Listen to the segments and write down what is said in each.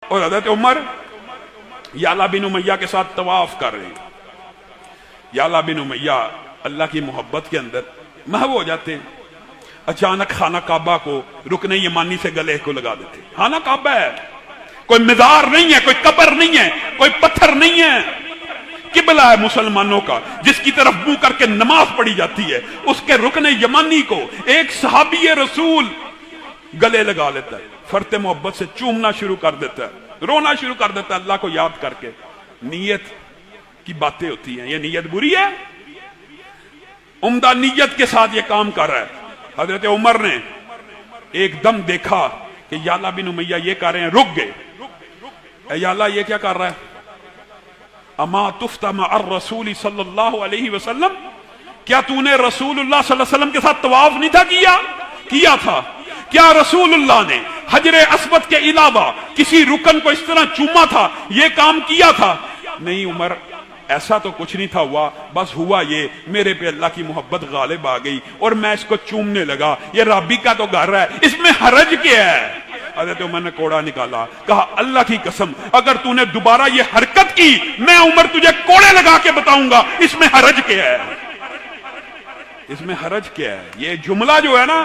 اور حضرت عمر یعلا بن امیہ کے ساتھ طواف کر رہے ہیں۔ یعلا بن امیہ اللہ کی محبت کے اندر محو ہو جاتے ہیں، اچانک خانہ کعبہ کو رکن یمانی سے گلے کو لگا دیتے ہیں۔ خانہ کعبہ ہے، کوئی مزار نہیں ہے، کوئی قبر نہیں ہے، کوئی پتھر نہیں ہے، قبلہ ہے مسلمانوں کا جس کی طرف منہ کر کے نماز پڑھی جاتی ہے، اس کے رکن یمانی کو ایک صحابی رسول گلے لگا لیتا ہے، فرط محبت سے چومنا شروع کر دیتا ہے، رونا شروع کر دیتا ہے اللہ کو یاد کر کے۔ نیت کی باتیں ہوتی ہیں، یہ نیت بری ہے، عمدہ نیت کے ساتھ یہ کام کر رہا ہے۔ حضرت عمر نے ایک دم دیکھا کہ یعلا بن امیہ یہ کر رہے ہیں، رک گئے۔ اے یعلا یہ کیا کر رہا ہے؟ اما تفتح مع الرسول صلی اللہ علیہ وسلم، کیا تو نے رسول اللہ صلی اللہ علیہ وسلم کے ساتھ طواف نہیں تھا کیا تھا؟ کیا رسول اللہ نے حجر اسود کے علاوہ کسی رکن کو اس طرح چوما تھا، یہ کام کیا تھا؟ نہیں عمر، ایسا تو کچھ نہیں تھا ہوا، بس ہوا یہ میرے پہ اللہ کی محبت غالب آ گئی اور میں اس کو چومنے لگا، یہ رابی کا تو گھر ہے، اس میں حرج کیا ہے؟ حضرت عمر نے کوڑا نکالا، کہا اللہ کی قسم اگر تو نے دوبارہ یہ حرکت کی میں عمر تجھے کوڑے لگا کے بتاؤں گا اس میں حرج کیا ہے، اس میں حرج کیا ہے؟ یہ جملہ جو ہے نا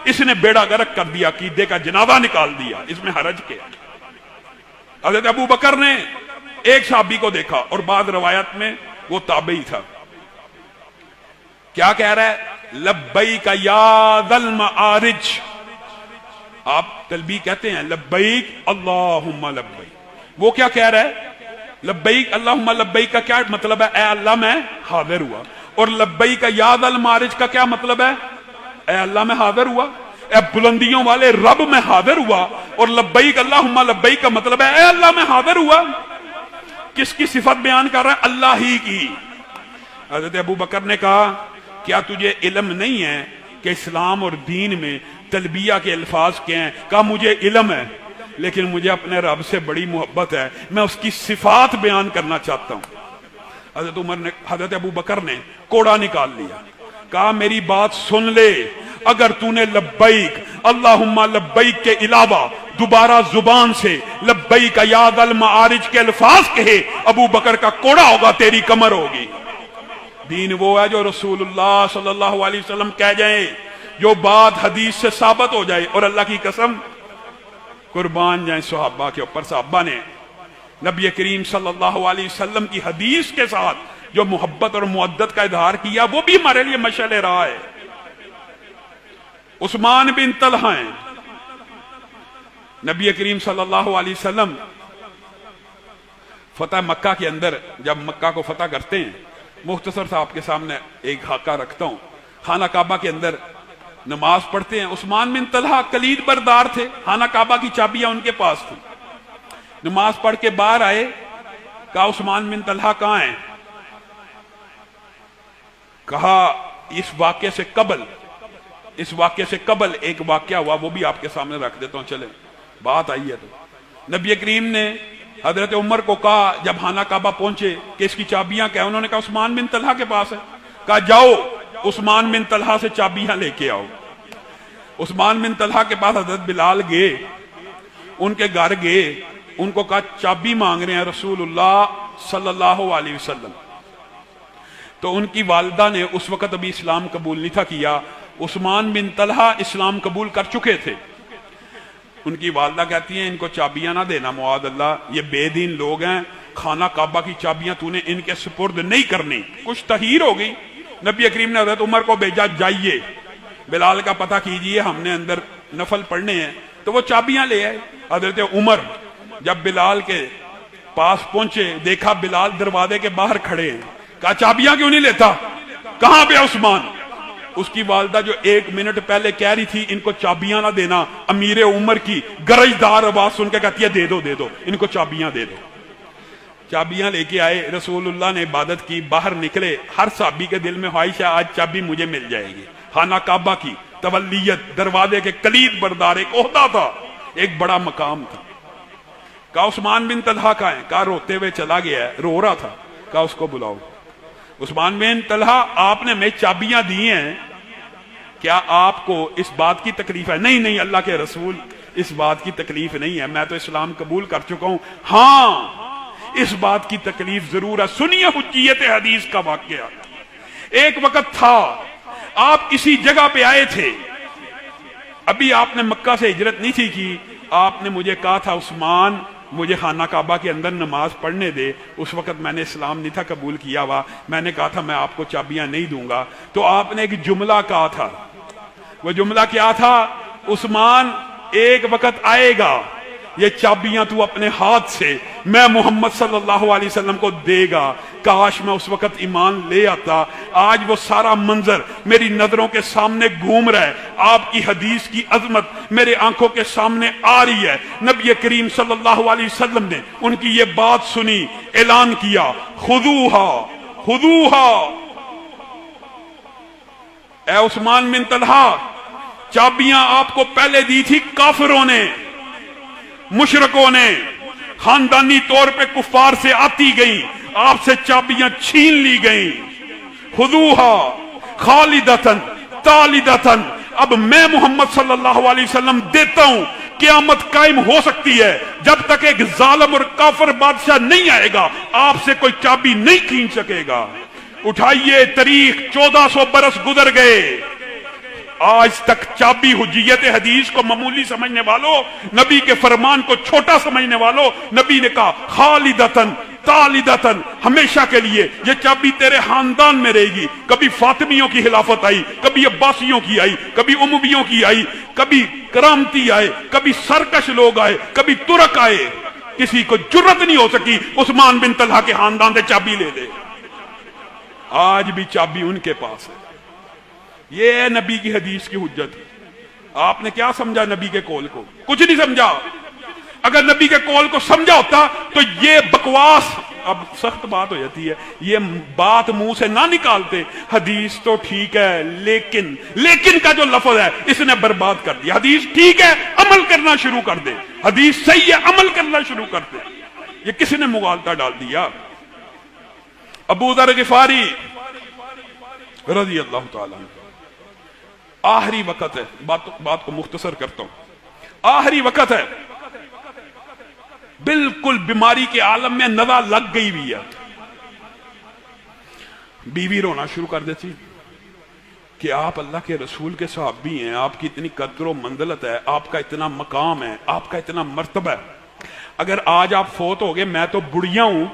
اس نے بیڑا غرق کر دیا، عقیدے کا جنازہ نکال دیا، اس میں حرج کیا ہے؟ حضرت ابو بکر نے ایک صحابی کو دیکھا اور بعض روایت میں وہ تابعی تھا، کیا کہہ رہا ہے؟ لبیک یا ذا المعارج، آپ تلبیہ کہتے ہیں لبیک اللہم لبیک، وہ کیا کہہ رہا ہے؟ لبیک اللہم لبیک کا کیا مطلب ہے؟ اے اللہ میں حاضر ہوا۔ اور لبیک یا ذا المعارج کا کیا مطلب ہے؟ اے اللہ میں حاضر ہوا، اے بلندیوں والے رب میں حاضر ہوا۔ اور لبیک اللہم لبیک کا مطلب ہے اے اللہ میں حاضر ہوا۔ کس کی صفت بیان کر رہا ہے؟ اللہ ہی کی۔ حضرت ابو بکر نے کہا کیا تجھے علم نہیں ہے کہ اسلام اور دین میں تلبیہ کے الفاظ کیا ہیں؟ کہا مجھے علم ہے لیکن مجھے اپنے رب سے بڑی محبت ہے، میں اس کی صفات بیان کرنا چاہتا ہوں۔ حضرت ابو بکر نے کوڑا نکال لیا، کہا میری بات سن لے، اگر تو نے لبیک اللہم لبیک کے علاوہ دوبارہ زبان سے لبیک یا ذا المعارج کے الفاظ کہے، ابو بکر کا کوڑا ہوگا، تیری کمر ہوگی۔ دین وہ ہے جو رسول اللہ صلی اللہ علیہ وسلم کہہ جائیں، جو بات حدیث سے ثابت ہو جائے، اور اللہ کی قسم قربان جائیں صحابہ کے اوپر، صحابہ نے نبی کریم صلی اللہ علیہ وسلم کی حدیث کے ساتھ جو محبت اور مودت کا اظہار کیا وہ بھی ہمارے لیے مشعل راہ ہے۔ عثمان بن طلحہ ہیں، نبی کریم صلی اللہ علیہ وسلم فتح مکہ کے اندر جب مکہ کو فتح کرتے ہیں، مختصر سا آپ کے سامنے ایک خاکہ رکھتا ہوں، خانہ کعبہ کے اندر نماز پڑھتے ہیں۔ عثمان بن طلحہ کلید بردار تھے، خانہ کعبہ کی چابیاں ان کے پاس تھی۔ نماز پڑھ کے باہر آئے، کہا عثمان بن طلحہ کہاں ہیں؟ کہا اس واقعے سے قبل ایک واقعہ ہوا، وہ بھی آپ کے سامنے رکھ دیتا ہوں، چلیں بات آئی ہے تو۔ نبی کریم نے حضرت عمر کو کہا جب خانہ کعبہ پہنچے کہ اس کی چابیاں کیا؟ انہوں نے کہا عثمان بن طلحہ کے پاس ہے۔ کہا جاؤ عثمان بن طلحہ سے چابیاں لے کے آؤ۔ عثمان بن طلحہ کے پاس حضرت بلال گئے، ان کے گھر گئے، ان کو کہا چابی مانگ رہے ہیں رسول اللہ صلی اللہ علیہ وسلم۔ تو ان کی والدہ نے اس وقت ابھی اسلام قبول نہیں تھا کیا، عثمان بن طلحہ اسلام قبول کر چکے تھے۔ ان کی والدہ کہتی ہیں ان کو چابیاں نہ دینا معاذ اللہ، یہ بے دین لوگ ہیں، خانہ کعبہ کی چابیاں تو نے ان کے سپرد نہیں کرنی۔ کچھ تحیر ہو گئی، نبی کریم نے حضرت عمر کو بھیجا جائیے بلال کا پتہ کیجئے، ہم نے اندر نفل پڑھنے ہیں۔ تو وہ چابیاں لے آئے۔ حضرت عمر جب بلال کے پاس پہنچے، دیکھا بلال دروازے کے باہر کھڑے ہیں، کہا چابیاں کیوں نہیں لیتا؟ کہاں پہ عثمان؟ اس کی والدہ جو 1 منٹ پہلے کہہ رہی تھی ان کو چابیاں نہ دینا، امیر عمر کی گرجدار آواز سن کے کہتی ہے دے دو ان کو چابیاں دے دو۔ چابیاں لے کے آئے، رسول اللہ نے عبادت کی، باہر نکلے، ہر صحابی کے دل میں خواہش ہے آج چابی مجھے مل جائے گی۔ خانہ کعبہ کی تولیت، دروازے کے کلید بردار ایک عہدہ تھا، ایک بڑا مقام تھا۔ کہا عثمان بن طلحہ کا ہے؟ کہا روتے ہوئے چلا گیا ہے، رو رہا تھا۔ کہا اس کو بلاؤ۔ عثمان بن طلحہ آپ نے ہمیں چابیاں دی ہیں، کیا آپ کو اس بات کی تکلیف ہے؟ نہیں اللہ کے رسول، اس بات کی تکلیف نہیں ہے، میں تو اسلام قبول کر چکا ہوں۔ ہاں اس بات کی تکلیف ضرور ہے۔ سنیے حجیت حدیث کا واقعہ۔ ایک وقت تھا آپ اسی جگہ پہ آئے تھے، ابھی آپ نے مکہ سے ہجرت نہیں تھی کی، آپ نے مجھے کہا تھا عثمان مجھے خانہ کعبہ کے اندر نماز پڑھنے دے۔ اس وقت میں نے اسلام نہیں تھا قبول کیا ہوا، میں نے کہا تھا میں آپ کو چابیاں نہیں دوں گا، تو آپ نے ایک جملہ کہا تھا۔ وہ جملہ کیا تھا؟ عثمان ایک وقت آئے گا یہ چابیاں تو اپنے ہاتھ سے میں محمد صلی اللہ علیہ وسلم کو دے گا۔ کاش میں اس وقت ایمان لے آتا۔ آج وہ سارا منظر میری نظروں کے سامنے گھوم رہا ہے، آپ کی حدیث کی عظمت میرے آنکھوں کے سامنے آ رہی ہے۔ نبی کریم صلی اللہ علیہ وسلم نے ان کی یہ بات سنی، اعلان کیا خذوہا خذوہا، اے عثمان بن طلحہ چابیاں آپ کو پہلے دی تھی کافروں نے، مشرکوں نے، خاندانی طور پہ کفار سے آتی گئیں، آپ سے چابیاں چھین لی گئیں۔ خذوہا خالدتن تالدتن، اب میں محمد صلی اللہ علیہ وسلم دیتا ہوں۔ قیامت قائم ہو سکتی ہے، جب تک ایک ظالم اور کافر بادشاہ نہیں آئے گا آپ سے کوئی چابی نہیں کھین سکے گا۔ اٹھائیے تاریخ، 1400 برس گزر گئے، آج تک چابی حجیت حدیث کو معمولی سمجھنے والوں، نبی کے فرمان کو چھوٹا سمجھنے والوں، نبی نے کہا خالدتن تالدتن، ہمیشہ کے لیے یہ چابی تیرے خاندان میں رہے گی۔ کبھی فاطمیوں کی خلافت آئی، کبھی عباسیوں کی آئی، کبھی امویوں کی آئی، کبھی کرامتی آئے، کبھی سرکش لوگ آئے، کبھی ترک آئے، کسی کو جرت نہیں ہو سکی عثمان بن طلحہ کے خاندان سے چابی لے لے۔ آج بھی چابی ان کے پاس ہے۔ یہ ہے نبی کی حدیث کی حجت۔ آپ نے کیا سمجھا نبی کے قول کو؟ کچھ نہیں سمجھا۔ اگر نبی کے قول کو سمجھا ہوتا تو یہ بکواس، اب سخت بات ہو جاتی ہے، یہ بات منہ سے نہ نکالتے، حدیث تو ٹھیک ہے لیکن کا جو لفظ ہے اس نے برباد کر دیا۔ حدیث ٹھیک ہے، عمل کرنا شروع کر دے، حدیث صحیح ہے، عمل کرنا شروع کر دے۔ یہ کس نے مغالطہ ڈال دیا؟ ابو ذر غفاری رضی اللہ تعالیٰ عنہ، آخری وقت ہے، بات کو مختصر کرتا ہوں، آخری وقت ہے، بالکل بیماری کے عالم میں نظر لگ گئی بھی ہے۔ بیوی رونا شروع کر دیتی کہ آپ اللہ کے رسول کے صحابی ہیں، آپ کی اتنی قدر و منزلت ہے، آپ کا اتنا مقام ہے، آپ کا اتنا مرتبہ ہے، اگر آج آپ فوت ہو گئے، میں تو بڑھیا ہوں،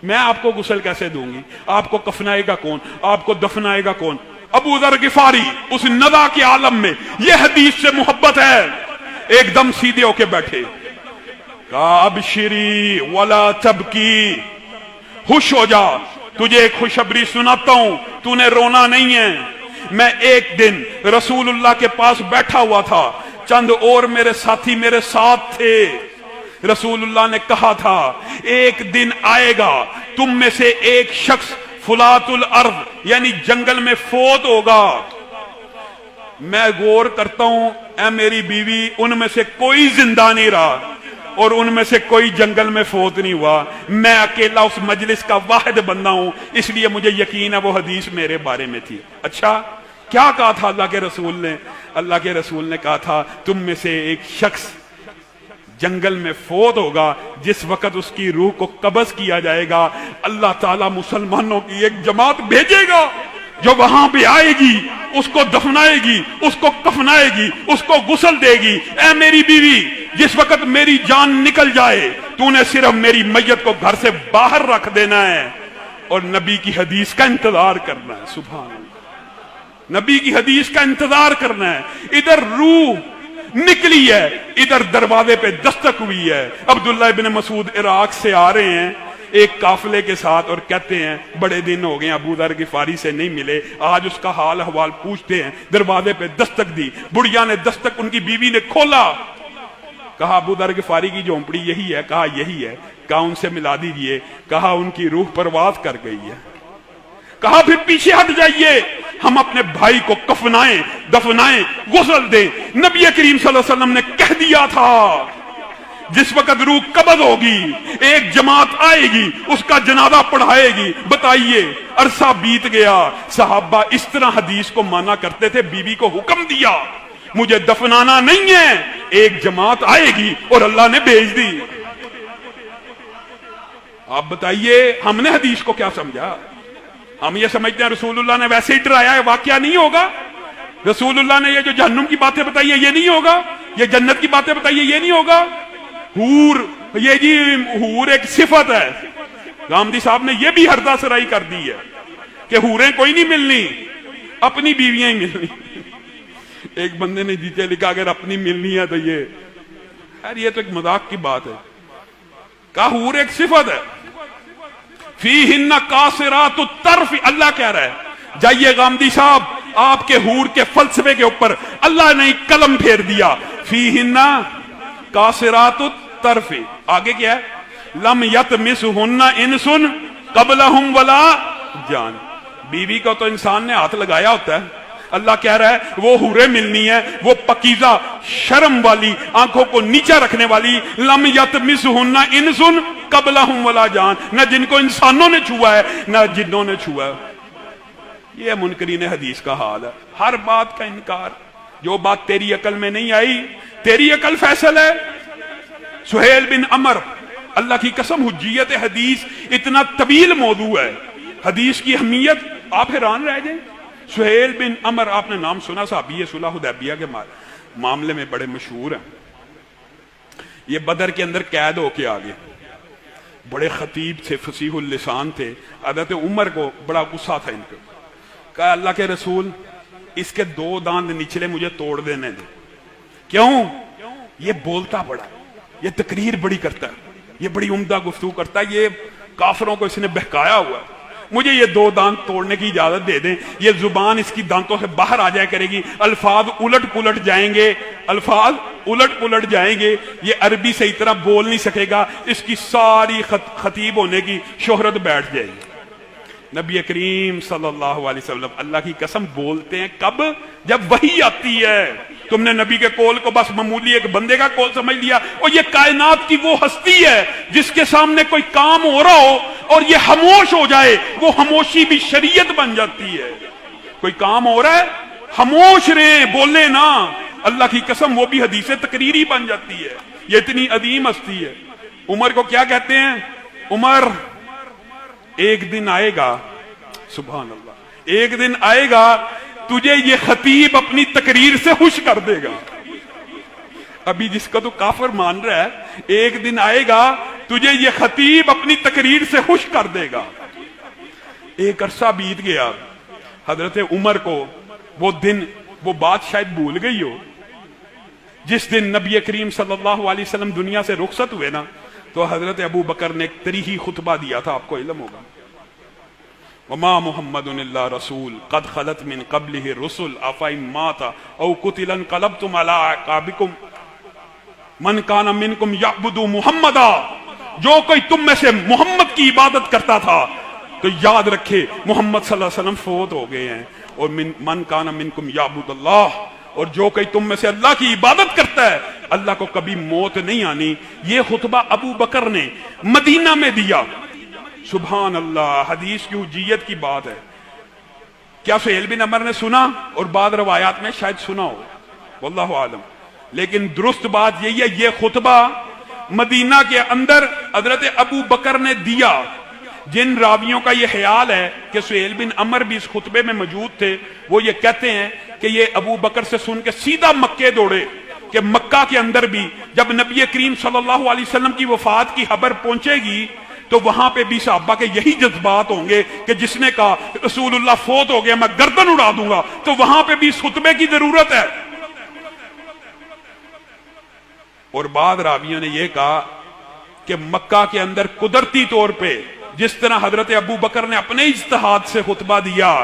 میں آپ کو غسل کیسے دوں گی؟ آپ کو کفنائے گا کون؟ آپ کو دفنائے گا کون؟ ابو ذر غفاری اس ندا کے عالم میں یہ حدیث سے محبت ہے، ایک دم سیدھے ہو کے بیٹھے، کہا ابشری ولا تبکی، خوش ہو جا، تجھے ایک خوشخبری سناتا ہوں، تو نے رونا نہیں ہے۔ میں ایک دن رسول اللہ کے پاس بیٹھا ہوا تھا، چند اور میرے ساتھی میرے ساتھ تھے، رسول اللہ نے کہا تھا ایک دن آئے گا تم میں سے ایک شخص فلات الارض یعنی جنگل میں فوت ہوگا۔ میں غور کرتا ہوں، اے میری بیوی، ان میں سے کوئی زندہ نہیں رہا اور ان میں سے کوئی جنگل میں فوت نہیں ہوا، میں اکیلا اس مجلس کا واحد بندہ ہوں، اس لیے مجھے یقین ہے وہ حدیث میرے بارے میں تھی۔ اچھا کیا کہا تھا اللہ کے رسول نے؟ اللہ کے رسول نے کہا تھا تم میں سے ایک شخص جنگل میں فوت ہوگا، جس وقت اس کی روح کو قبض کیا جائے گا اللہ تعالیٰ مسلمانوں کی ایک جماعت بھیجے گا جو وہاں پہ آئے گی، اس کو دفنائے گی، اس کو کفنائے گی، اس کو غسل دے گی۔ اے میری بیوی، جس وقت میری جان نکل جائے تو نے صرف میری میت کو گھر سے باہر رکھ دینا ہے اور نبی کی حدیث کا انتظار کرنا ہے۔ سبحان اللہ، نبی کی حدیث کا انتظار کرنا ہے۔ ادھر روح نکلی ہے، ادھر دروازے پہ دستک ہوئی ہے۔ عبداللہ ابن مسعود عراق سے آ رہے ہیں ایک قافلے کے ساتھ اور کہتے ہیں بڑے دن ہو گئے ابو ذر غفاری سے نہیں ملے، آج اس کا حال احوال پوچھتے ہیں۔ دروازے پہ دستک دی، بڑھیا نے دستک ان کی بیوی نے کھولا، کہا ابو ذر غفاری کی جھونپڑی یہی ہے؟ کہا یہی ہے۔ کہا ان سے ملا دیجئے۔ کہا ان کی روح پرواز کر گئی ہے۔ کہا پھر پیچھے ہٹ جائیے، ہم اپنے بھائی کو کفنائیں، دفنائیں، غسل دیں۔ نبی کریم صلی اللہ علیہ وسلم نے کہہ دیا تھا جس وقت روح قبض ہوگی ایک جماعت آئے گی، اس کا جنازہ پڑھائے گی۔ بتائیے عرصہ بیت گیا، صحابہ اس طرح حدیث کو مانا کرتے تھے، بیوی کو حکم دیا مجھے دفنانا نہیں ہے، ایک جماعت آئے گی اور اللہ نے بھیج دی۔ آپ بتائیے ہم نے حدیث کو کیا سمجھا؟ ہم یہ سمجھتے ہیں رسول اللہ نے ویسے ہی ڈرایا ہے، واقعہ نہیں ہوگا۔ رسول اللہ نے یہ جو جہنم کی باتیں بتائی ہے یہ نہیں ہوگا، یہ جنت کی باتیں بتائی ہے یہ نہیں ہوگا۔ حور، یہ جی حور ایک صفت ہے، گامدی صاحب نے یہ بھی ہردہ سرائی کر دی ہے کہ حوریں کوئی نہیں ملنی، اپنی بیویاں ہی ملنی۔ ایک بندے نے نیچے لکھا اگر اپنی ملنی ہے تو یہ تو ایک مذاق کی بات ہے۔ کہا حور ایک صفت ہے، فیہن قاصرات الطرف، اللہ کہہ رہا ہے۔ جائیے غامدی صاحب، آپ کے حور کے فلسفے کے اوپر اللہ نے قلم پھیر دیا، فیہن قاصرات الطرف، آگے کیا ہے؟ لم یطمثہن انس قبلہم ولا جان۔ بیوی کو تو انسان نے ہاتھ لگایا ہوتا ہے، اللہ کہہ رہا ہے وہ حوریں ملنی ہے، وہ پکیزہ شرم والی، آنکھوں کو نیچے رکھنے والی، لم یطمثہن انس قبلہم ولا جان، نہ جن کو انسانوں نے چھوا ہے نہ جنوں نے چھوا ہے۔ یہ منکرین حدیث کا حال ہے، ہر بات کا انکار، جو بات تیری عقل میں نہیں آئی تیری عقل فیصل ہے۔ سہیل بن عمر، اللہ کی قسم حجیت حدیث اتنا طویل موضوع ہے، حدیث کی اہمیت آپ حیران رہ جائیں۔ سہیل بن عمر، آپ نے نام سنا، صحابی صلح حدیبیہ کے معاملے میں بڑے مشہور ہیں۔ یہ بدر کے اندر قید ہو کے آگے، بڑے خطیب تھے، فصیح اللسان تھے۔ حضرت عمر کو بڑا غصہ تھا ان کو، کہا اللہ کے رسول اس کے 2 دانت نچلے مجھے توڑ دینے دے۔ کیوں؟ یہ بولتا بڑا، یہ تقریر بڑی کرتا ہے، یہ بڑی عمدہ گفتگو کرتا ہے، یہ کافروں کو اس نے بہکایا ہوا ہے، مجھے یہ 2 دانت توڑنے کی اجازت دے دیں۔ یہ زبان اس کی دانتوں سے باہر آ جائے کرے گی، الفاظ الٹ پلٹ جائیں گے، الفاظ الٹ پلٹ جائیں گے، یہ عربی سے اتنا بول نہیں سکے گا، اس کی ساری خطیب ہونے کی شہرت بیٹھ جائے گی۔ نبی کریم صلی اللہ علیہ وسلم اللہ کی قسم بولتے ہیں کب؟ جب وحی آتی ہے۔ تم نے نبی کے قول کو بس معمولی ایک بندے کا قول سمجھ لیا، اور یہ کائنات کی وہ ہستی ہے جس کے سامنے کوئی کام ہو رہا ہو اور یہ خاموش ہو جائے، وہ خاموشی بھی شریعت بن جاتی ہے۔ کوئی کام ہو رہا ہے، خاموش رہیں، بولے نا، اللہ کی قسم وہ بھی حدیث تقریری بن جاتی ہے۔ یہ اتنی عظیم ہستی ہے۔ عمر کو کیا کہتے ہیں؟ عمر ایک دن آئے گا، سبحان اللہ، ایک دن آئے گا تجھے یہ خطیب اپنی تقریر سے خوش کر دے گا۔ ابھی جس کا تو کافر مان رہا ہے، ایک دن آئے گا تجھے یہ خطیب اپنی تقریر سے خوش کر دے گا۔ ایک عرصہ بیت گیا، حضرت عمر کو وہ دن، وہ بات شاید بھول گئی ہو، جس دن نبی کریم صلی اللہ علیہ وسلم دنیا سے رخصت ہوئے نا، تو حضرت ابو بکر نے ایک تریحی خطبہ دیا تھا، آپ کو علم ہوگا۔ وما محمد الا رسول قد خلت من قبلہ الرسل افئن مات او قتل انقلبتم علی اعقابکم من کان منکم یعبد محمدا۔ جو کوئی تم میں سے محمد کی عبادت کرتا تھا تو یاد رکھے محمد صلی اللہ علیہ وسلم فوت ہو گئے ہیں، اور من کان منکم یعبد اللہ، اور جو کوئی تم میں سے اللہ کی عبادت کرتا ہے اللہ کو کبھی موت نہیں آنی۔ یہ خطبہ ابو بکر نے مدینہ میں دیا۔ سبحان اللہ، حدیث کی حجیت کی بات ہے۔ کیا سہیل بن عمر نے سنا؟ اور بعض روایات میں شاید سنا ہو، واللہ عالم، لیکن درست بات یہی ہے، یہ خطبہ مدینہ کے اندر حضرت ابو بکر نے دیا۔ جن راویوں کا یہ خیال ہے کہ سہیل بن عمر بھی اس خطبے میں موجود تھے، وہ یہ کہتے ہیں کہ یہ ابو بکر سے سن کے سیدھا مکے دوڑے، کہ مکہ کے اندر بھی جب نبی کریم صلی اللہ علیہ وسلم کی وفات کی خبر پہنچے گی تو وہاں پہ بھی صحابہ کے یہی جذبات ہوں گے کہ جس نے کہا رسول اللہ فوت ہو گیا میں گردن اڑا دوں گا، تو وہاں پہ بھی اس خطبے کی ضرورت ہے۔ اور بعض راویوں نے یہ کہا کہ مکہ کے اندر قدرتی طور پہ جس طرح حضرت ابو بکر نے اپنے اجتہاد سے خطبہ دیا،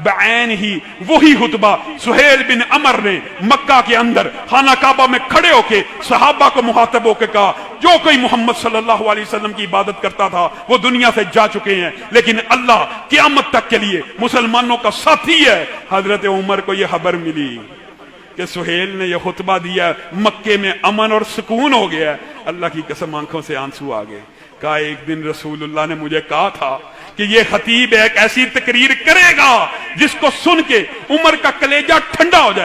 بعین ہی وہی خطبہ سہیل بن عمر نے مکہ کے اندر خانہ کعبہ میں کھڑے ہو کے صحابہ کو مخاطب ہو کے کہا، جو کوئی محمد صلی اللہ علیہ وسلم کی عبادت کرتا تھا وہ دنیا سے جا چکے ہیں، لیکن اللہ قیامت تک کے لیے مسلمانوں کا ساتھی ہے۔ حضرت عمر کو یہ خبر ملی کہ سہیل نے یہ خطبہ دیا، مکے میں امن اور سکون ہو گیا۔ اللہ کی قسم آنکھوں سے آنسو آ گئے۔ کہا ایک دن رسول اللہ نے مجھے کہا تھا کہ یہ خطیب ایک ایسی تقریر کرے گا جس کو سن کے عمر کا کلیجہ ٹھنڈا ہو جائے۔